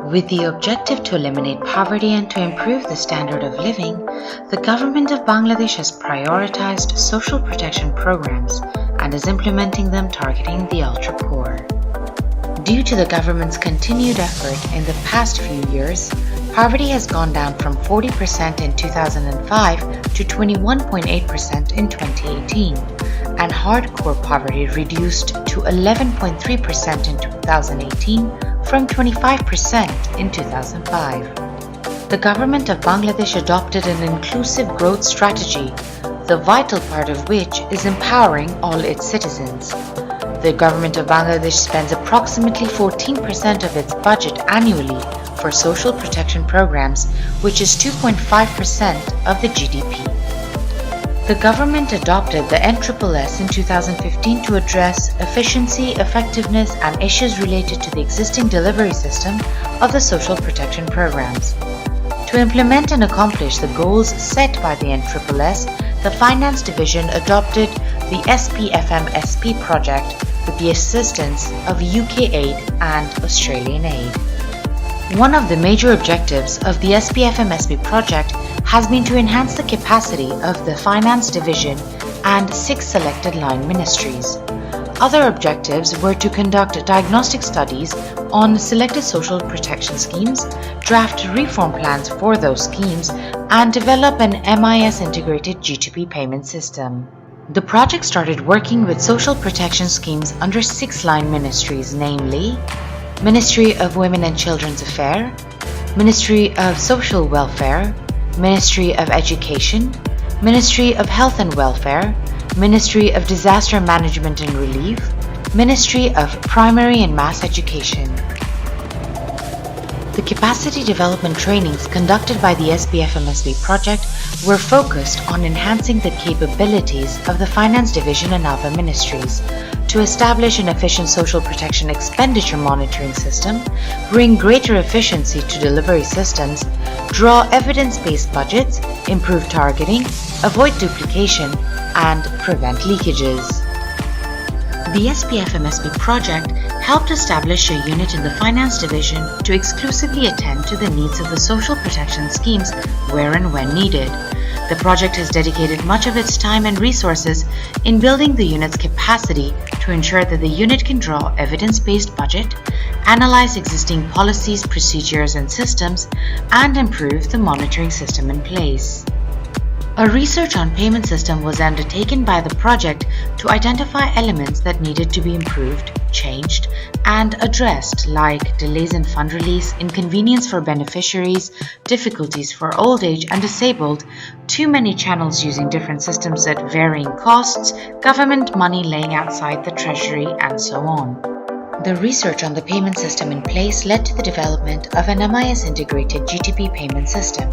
With the objective to eliminate poverty and to improve the standard of living, the government of Bangladesh has prioritized social protection programs and is implementing them targeting the ultra-poor. Due to the government's continued effort in the past few years, poverty has gone down from 40% in 2005 to 21.8% in 2018, and hardcore poverty reduced to 11.3% in 2018 from 25% in 2005. The government of Bangladesh adopted an inclusive growth strategy, the vital part of which is empowering all its citizens. The government of Bangladesh spends approximately 14% of its budget annually for social protection programs, which is 2.5% of the GDP. The government adopted the NSSS in 2015 to address efficiency, effectiveness, and issues related to the existing delivery system of the social protection programs. To implement and accomplish the goals set by the NSSS, the Finance Division adopted the SPFMSP project with the assistance of UK aid and Australian aid. One of the major objectives of the SPFMSP project has been to enhance the capacity of the Finance Division and 6 selected line ministries. Other objectives were to conduct diagnostic studies on selected social protection schemes, draft reform plans for those schemes, and develop an MIS integrated G2P payment system. The project started working with social protection schemes under 6 line ministries, namely Ministry of Women and Children's Affairs, Ministry of Social Welfare, Ministry of Education, Ministry of Health and Welfare, Ministry of Disaster Management and Relief, Ministry of Primary and Mass Education. The capacity development trainings conducted by the SPFMSP project were focused on enhancing the capabilities of the Finance Division and other ministries to establish an efficient social protection expenditure monitoring system, bring greater efficiency to delivery systems, draw evidence-based budgets, improve targeting, avoid duplication, and prevent leakages. The SPFMSP project helped establish a unit in the Finance Division to exclusively attend to the needs of the social protection schemes where and when needed. The project has dedicated much of its time and resources in building the unit's capacity to ensure that the unit can draw evidence-based budget, analyze existing policies, procedures, and systems, and improve the monitoring system in place. A research on payment system was undertaken by the project to identify elements that needed to be improved, changed, and addressed, like delays in fund release, inconvenience for beneficiaries, difficulties for old age and disabled, too many channels using different systems at varying costs, government money laying outside the treasury, and so on. The research on the payment system in place led to the development of an MIS integrated G2P payment system.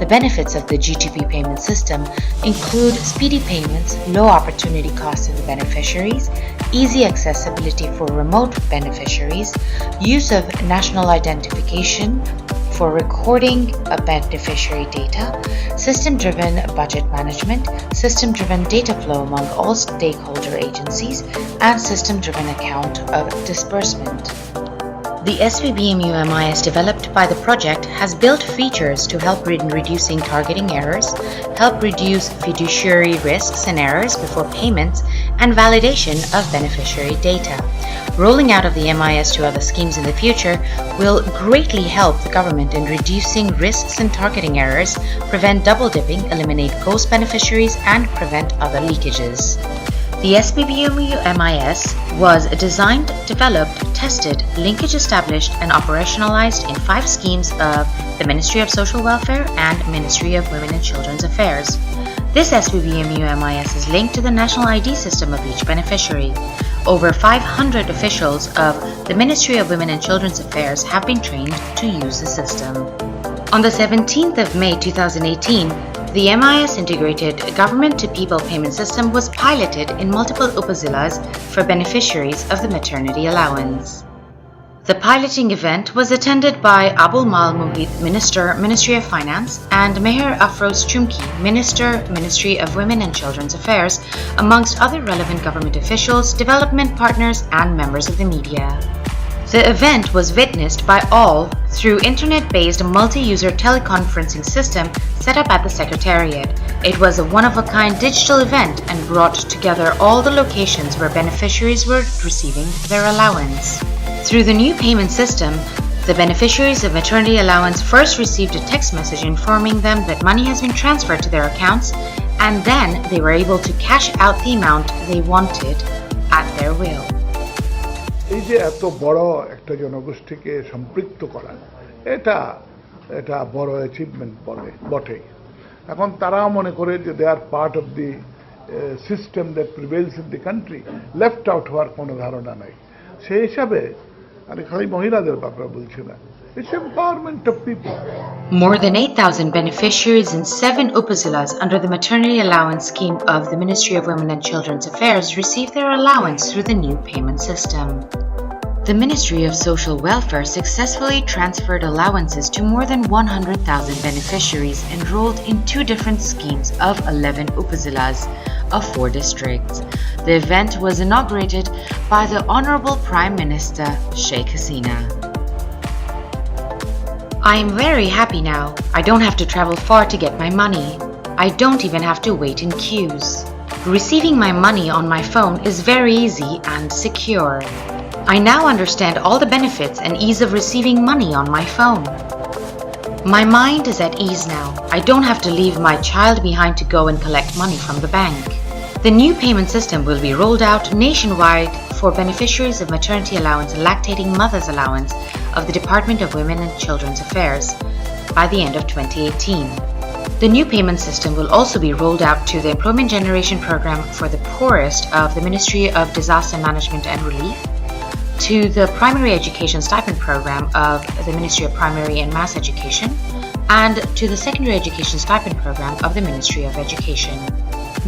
The benefits of the G2P payment system include speedy payments, low opportunity costs of the beneficiaries, easy accessibility for remote beneficiaries, use of national identification for recording of beneficiary data, system-driven budget management, system-driven data flow among all stakeholder agencies, and system-driven account of disbursement. The SVBMU MIS developed by the project has built features to help in reducing targeting errors, help reduce fiduciary risks and errors before payments, and validation of beneficiary data. Rolling out of the MIS to other schemes in the future will greatly help the government in reducing risks and targeting errors, prevent double dipping, eliminate ghost beneficiaries, and prevent other leakages. The SPBMU MIS was designed, developed, tested, linkage established, and operationalized in 5 schemes of the Ministry of Social Welfare and Ministry of Women and Children's Affairs. This SPBMU MIS is linked to the national ID system of each beneficiary. Over 500 officials of the Ministry of Women and Children's Affairs have been trained to use the system. On the 17th of May 2018, the MIS integrated government-to-people payment system was piloted in multiple upazilas for beneficiaries of the maternity allowance. The piloting event was attended by Abul Mal Muhit, Minister, Ministry of Finance, and Meher Afroz Chumki, Minister, Ministry of Women and Children's Affairs, amongst other relevant government officials, development partners, and members of the media. The event was witnessed by all through internet-based multi-user teleconferencing system set up at the Secretariat. It was a one-of-a-kind digital event and brought together all the locations where beneficiaries were receiving their allowance. Through the new payment system, the beneficiaries of maternity allowance first received a text message informing them that money has been transferred to their accounts, and then they were able to cash out the amount they wanted at their will. এই যে এত বড় একটা জনগোষ্ঠীকে সম্পৃক্ত করা এটা বড় অ্যাচিভমেন্ট বটে। এখন তারাও মনে করে যে they are part of the system that prevails in the country, left out হওয়ার কোনো ধারণা নাই। সেই হিসাবে আমি খালি মহিলাদের ব্যাপারে বলছি না, it's empowerment of people. More than 8,000 beneficiaries in 7 upazilas under the maternity allowance scheme of the Ministry of Women and Children's Affairs received their allowance through the new payment system. The Ministry of Social Welfare successfully transferred allowances to more than 100,000 beneficiaries enrolled in 2 different schemes of 11 upazilas of 4 districts. The event was inaugurated by the Honorable Prime Minister Sheikh Hasina. I am very happy now. I don't have to travel far to get my money. I don't even have to wait in queues. Receiving my money on my phone is very easy and secure. I now understand all the benefits and ease of receiving money on my phone. My mind is at ease now. I don't have to leave my child behind to go and collect money from the bank. The new payment system will be rolled out nationwide for beneficiaries of maternity allowance and lactating mothers allowance of the Department of Women and Children's Affairs by the end of 2018. The new payment system will also be rolled out to the Employment Generation Program for the poorest of the Ministry of Disaster Management and Relief, to the Primary Education Stipend Program of the Ministry of Primary and Mass Education, and to the Secondary Education Stipend Program of the Ministry of Education.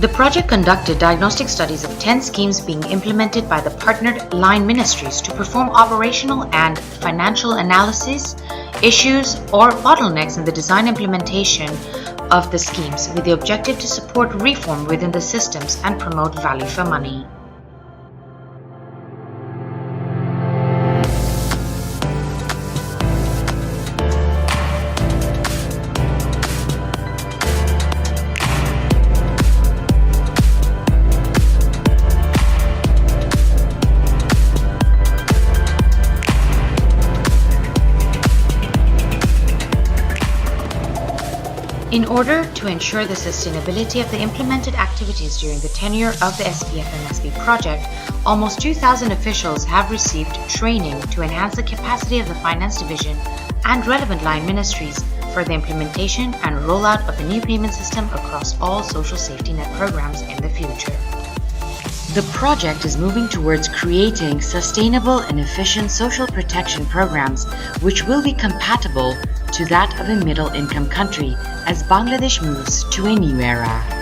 The project conducted diagnostic studies of 10 schemes being implemented by the partnered line ministries to perform operational and financial analysis, issues, or bottlenecks in the design implementation of the schemes with the objective to support reform within the systems and promote value for money. In order to ensure the sustainability of the implemented activities during the tenure of the SPF-MSB project, almost 2,000 officials have received training to enhance the capacity of the Finance Division and relevant line ministries for the implementation and rollout of the new payment system across all social safety net programs in the future. The project is moving towards creating sustainable and efficient social protection programs which will be compatible to that of a middle-income country as Bangladesh moves to a new era.